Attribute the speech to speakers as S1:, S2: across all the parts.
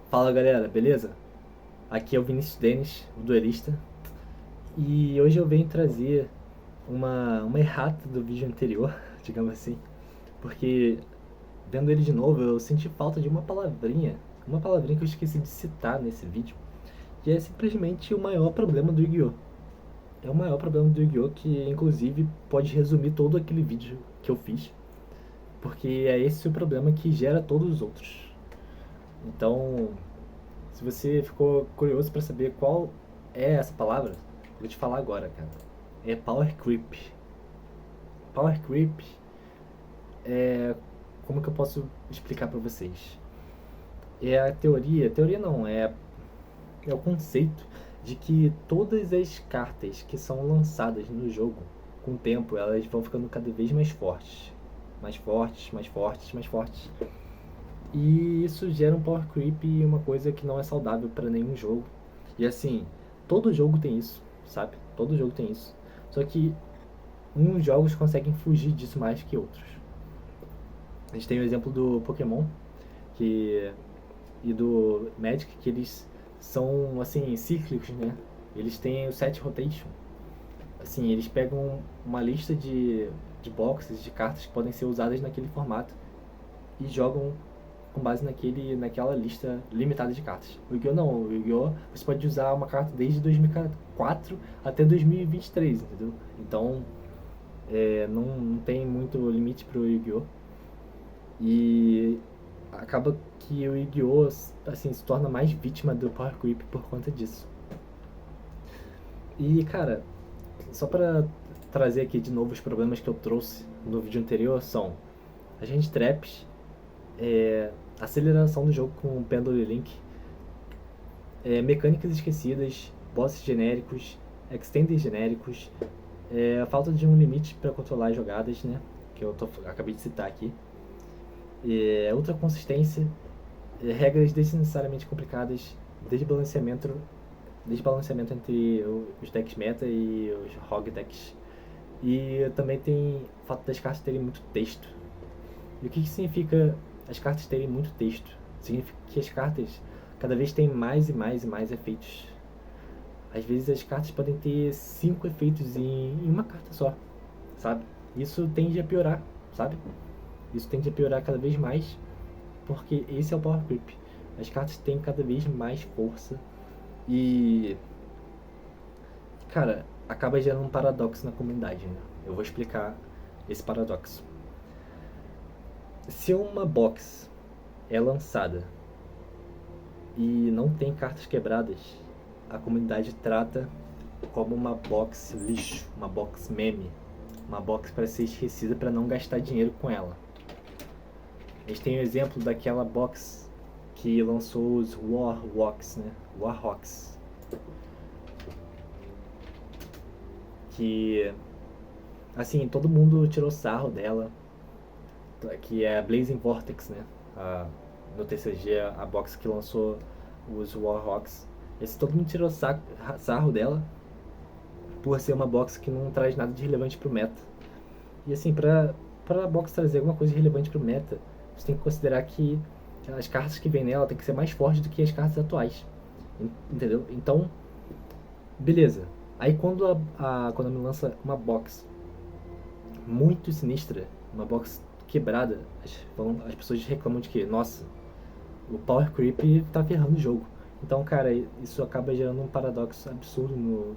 S1: Fala galera, beleza? Aqui é o Vinícius Denis, o duelista, e hoje eu venho trazer uma errata do vídeo anterior, digamos assim, porque vendo ele de novo eu senti falta de uma palavrinha que eu esqueci de citar nesse vídeo, que é simplesmente o maior problema do Yu-Gi-Oh! É o maior problema do Yu-Gi-Oh! Que inclusive pode resumir todo aquele vídeo que eu fiz, porque é esse o problema que gera todos os outros. Então, se você ficou curioso para saber qual é essa palavra, eu vou te falar agora, cara. É Power Creep. Power Creep é. Como que eu posso explicar para vocês? É a teoria não, é o conceito de que todas as cartas que são lançadas no jogo, com o tempo, elas vão ficando cada vez mais fortes. Mais fortes, mais fortes, mais fortes. E isso gera um power creep e uma coisa que não é saudável para nenhum jogo. E assim, todo jogo tem isso, sabe? Todo jogo tem isso. Só que uns jogos conseguem fugir disso mais que outros. A gente tem o exemplo do Pokémon que, e do Magic, que eles são assim cíclicos, né? Eles têm o set rotation. Assim, eles pegam uma lista de boxes, de cartas que podem ser usadas naquele formato e jogam com base naquela lista limitada de cartas. O Yu-Gi-Oh! Não, o Yu-Gi-Oh! Você pode usar uma carta desde 2004 até 2023, entendeu? Então, não tem muito limite pro Yu-Gi-Oh! E acaba que o Yu-Gi-Oh! Assim, se torna mais vítima do Power Creep por conta disso. E, cara, só pra trazer aqui de novo os problemas que eu trouxe no vídeo anterior são agente traps, aceleração do jogo com o Pendulum Link, mecânicas esquecidas, bosses genéricos, extenders genéricos, a falta de um limite para controlar as jogadas, né? Que acabei de citar aqui. Ultra consistência, regras desnecessariamente complicadas, desbalanceamento, desbalanceamento entre os decks meta e os ROG decks. E também tem o fato das cartas terem muito texto. E o que significa as cartas terem muito texto? Significa que as cartas cada vez têm mais e mais e mais efeitos. Às vezes as cartas podem ter 5 efeitos em uma carta só, sabe? Isso tende a piorar, sabe? Isso tende a piorar cada vez mais, porque esse é o Power Creep. As cartas têm cada vez mais força e, cara, acaba gerando um paradoxo na comunidade, né? Eu vou explicar esse paradoxo. Se uma box é lançada e não tem cartas quebradas, a comunidade trata como uma box lixo, uma box meme, uma box para ser esquecida para não gastar dinheiro com ela. A gente tem o exemplo daquela box que lançou os Warhawks, né? Warhawks. Que, assim, todo mundo tirou sarro dela, que é a Blazing Vortex, né? No TCG, a box que lançou os Warhawks. Todo mundo tirou sarro dela por ser uma box que não traz nada de relevante pro meta. E assim, pra a box trazer alguma coisa de relevante pro meta, você tem que considerar que as cartas que vem nela tem que ser mais fortes do que as cartas atuais. Entendeu? Então, beleza. Aí quando a Konami lança uma box muito sinistra, uma box quebrada, as pessoas reclamam de que, nossa, o Power Creep tá ferrando o jogo. Então, cara, isso acaba gerando um paradoxo absurdo no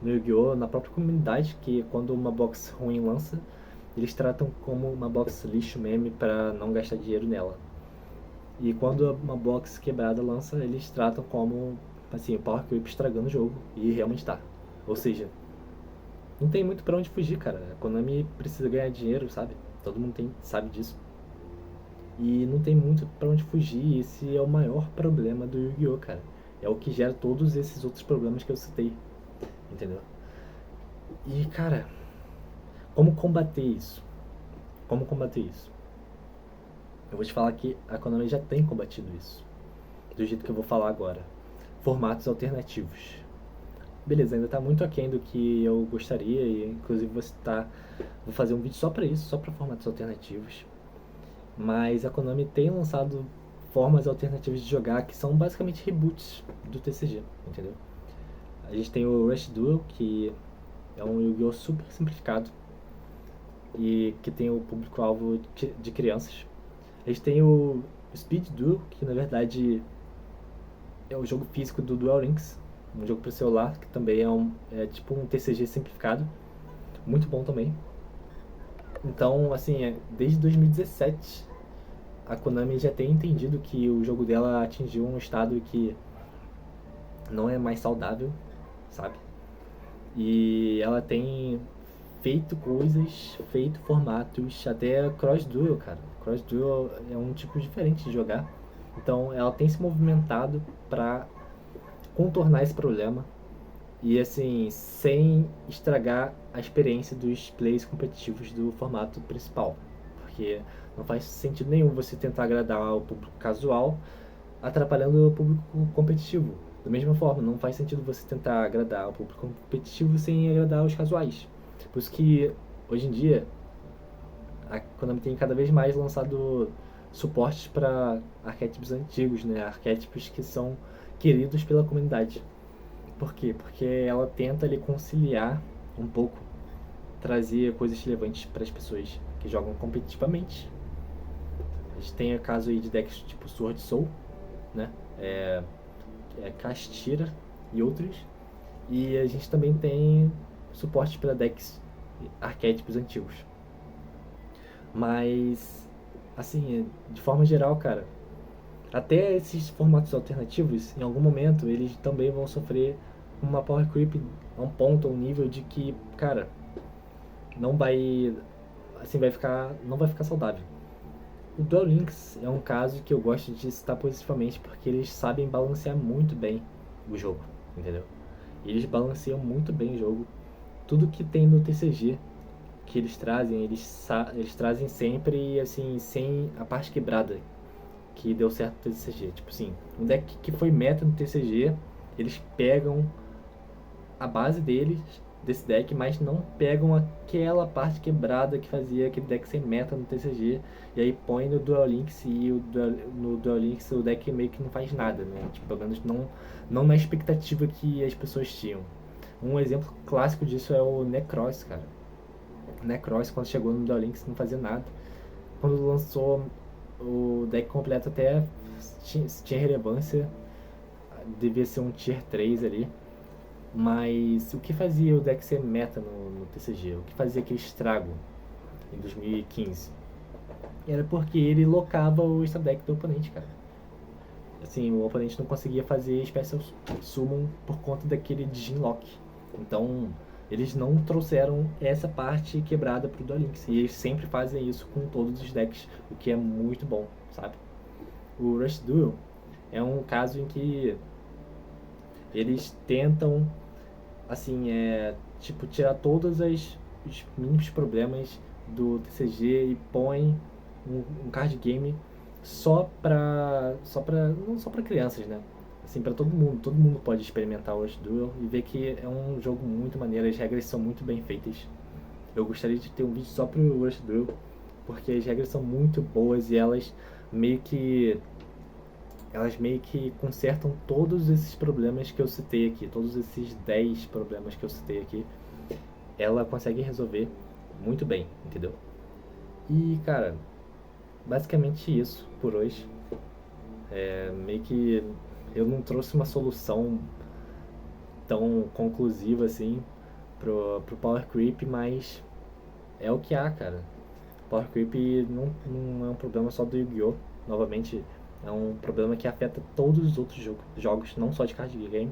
S1: Yu-Gi-Oh! Na própria comunidade, que quando uma box ruim lança, eles tratam como uma box lixo meme para não gastar dinheiro nela. E quando uma box quebrada lança, eles tratam como, assim, o Power Creep estragando o jogo. E realmente tá. Ou seja, não tem muito pra onde fugir, cara. A Konami precisa ganhar dinheiro, sabe? Todo mundo sabe disso. E não tem muito pra onde fugir. Esse é o maior problema do Yu-Gi-Oh, cara. É o que gera todos esses outros problemas que eu citei. Entendeu? E, cara, como combater isso? Como combater isso? Eu vou te falar que a Konami já tem combatido isso. Do jeito que eu vou falar agora. Formatos alternativos. Beleza, ainda tá muito aquém do que eu gostaria e inclusive vou fazer um vídeo só pra isso, só pra formatos alternativos. Mas a Konami tem lançado formas alternativas de jogar que são basicamente reboots do TCG, entendeu? A gente tem o Rush Duel, que é um Yu-Gi-Oh! Super simplificado e que tem o público-alvo de crianças. A gente tem o Speed Duel, que na verdade é o jogo físico do Duel Links, um jogo para celular, que também é tipo um TCG simplificado, muito bom também. Então, assim, desde 2017 a Konami já tem entendido que o jogo dela atingiu um estado que não é mais saudável, sabe? E ela tem feito coisas, feito formatos, até Cross Duel, cara. Cross Duel é um tipo diferente de jogar. Então ela tem se movimentado para contornar esse problema e assim, sem estragar a experiência dos plays competitivos do formato principal. Porque não faz sentido nenhum você tentar agradar o público casual atrapalhando o público competitivo. Da mesma forma, não faz sentido você tentar agradar o público competitivo sem agradar os casuais. Por isso que, hoje em dia, a Konami tem cada vez mais lançado suportes para arquétipos antigos, né? Arquétipos que são queridos pela comunidade. Por quê? Porque ela tenta ali conciliar um pouco, trazer coisas relevantes para as pessoas que jogam competitivamente. A gente tem o caso aí de decks tipo Sword Soul, né? Castira e outros. E a gente também tem suporte para decks arquétipos antigos. Mas, assim, de forma geral, cara, até esses formatos alternativos, em algum momento, eles também vão sofrer uma power creep a um ponto, a um nível de que, cara, não vai, assim, não vai ficar saudável. O Duel Links é um caso que eu gosto de citar positivamente porque eles sabem balancear muito bem o jogo, entendeu? Eles balanceiam muito bem o jogo. Tudo que tem no TCG que eles trazem, eles trazem sempre, assim, sem a parte quebrada que deu certo no TCG. Tipo assim, um deck que foi meta no TCG, eles pegam a base desse deck, mas não pegam aquela parte quebrada que fazia aquele deck ser meta no TCG, e aí põe no Duel Links e no Duel Links o deck meio que não faz nada, né? Tipo, pelo menos não na expectativa que as pessoas tinham. Um exemplo clássico disso é o Necros, cara. Necros, quando chegou no Duel Links, não fazia nada. Quando lançou o deck completo, até tinha relevância, devia ser um Tier 3 ali. Mas o que fazia o deck ser meta no TCG? O que fazia aquele estrago em 2015? Era porque ele locava o extra deck do oponente, cara. Assim, o oponente não conseguia fazer Special Summon por conta daquele Diginlock. Então, eles não trouxeram essa parte quebrada pro Duel Links. E eles sempre fazem isso com todos os decks, o que é muito bom, sabe? O Rush Duel é um caso em que eles tentam, assim, tipo, tirar todos os mínimos problemas do TCG e põe um card game não só pra crianças, né? Assim, pra todo mundo pode experimentar o Rush Duel e ver que é um jogo muito maneiro, as regras são muito bem feitas. Eu gostaria de ter um vídeo só pro Rush Duel, porque as regras são muito boas e meio que elas meio que consertam todos esses problemas que eu citei aqui, todos esses 10 problemas que eu citei aqui, ela consegue resolver muito bem, entendeu? E, cara, basicamente isso por hoje. Meio que eu não trouxe uma solução tão conclusiva assim pro Power Creep, mas é o que há, cara. Power Creep não é um problema só do Yu-Gi-Oh! Novamente, é um problema que afeta todos os outros jogos, não só de card game.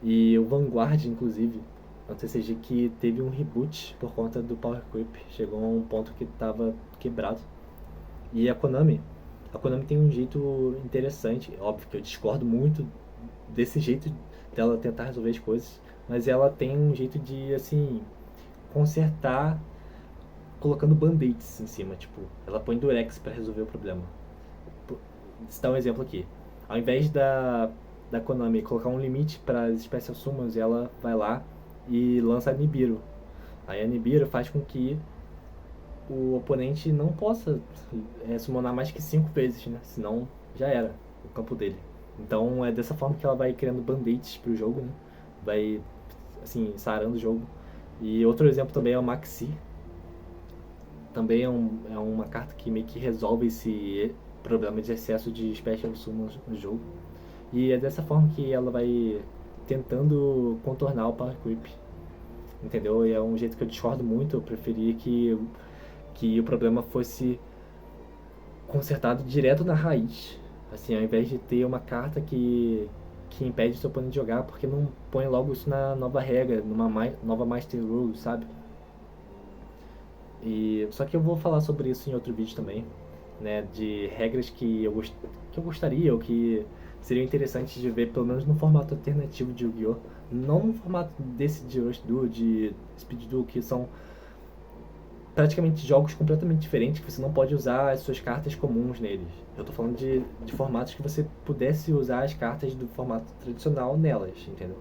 S1: E o Vanguard, inclusive, é um TCG que teve um reboot por conta do Power Creep. Chegou a um ponto que estava quebrado. E a Konami tem um jeito interessante. Óbvio que eu discordo muito desse jeito dela tentar resolver as coisas, mas ela tem um jeito de, assim, consertar colocando band-aids em cima. Tipo, ela põe Durex para resolver o problema. Vou citar um exemplo aqui. Ao invés da Konami colocar um limite para as Special Summons, ela vai lá e lança a Nibiru. Aí a Nibiru faz com que o oponente não possa summonar mais que 5 vezes, né? Senão já era o campo dele. Então é dessa forma que ela vai criando band-aids pro jogo, né? Vai, assim, sarando o jogo. E outro exemplo também é o Maxi. Também é uma carta que meio que resolve esse problema de excesso de Special Summons no jogo. E é dessa forma que ela vai tentando contornar o Power Creep. Entendeu? E é um jeito que eu discordo muito. Eu preferia que o problema fosse consertado direto na raiz. Assim, ao invés de ter uma carta que impede o seu oponente de jogar, porque não põe logo isso na nova regra, numa nova Master Rule, sabe? Só que eu vou falar sobre isso em outro vídeo também, né? De regras que eu gostaria, ou que seriam interessantes de ver, pelo menos no formato alternativo de Yu-Gi-Oh! Não no formato desse de Rush Duel, de Speed Duel, que são praticamente jogos completamente diferentes, que você não pode usar as suas cartas comuns neles. Eu tô falando de formatos que você pudesse usar as cartas do formato tradicional nelas, entendeu?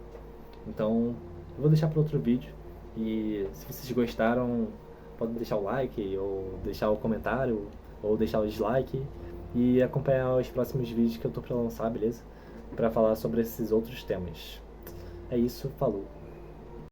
S1: Então, eu vou deixar para outro vídeo. E se vocês gostaram, podem deixar o like, ou deixar o comentário, ou deixar o dislike. E acompanhar os próximos vídeos que eu tô para lançar, beleza? Para falar sobre esses outros temas. É isso, falou!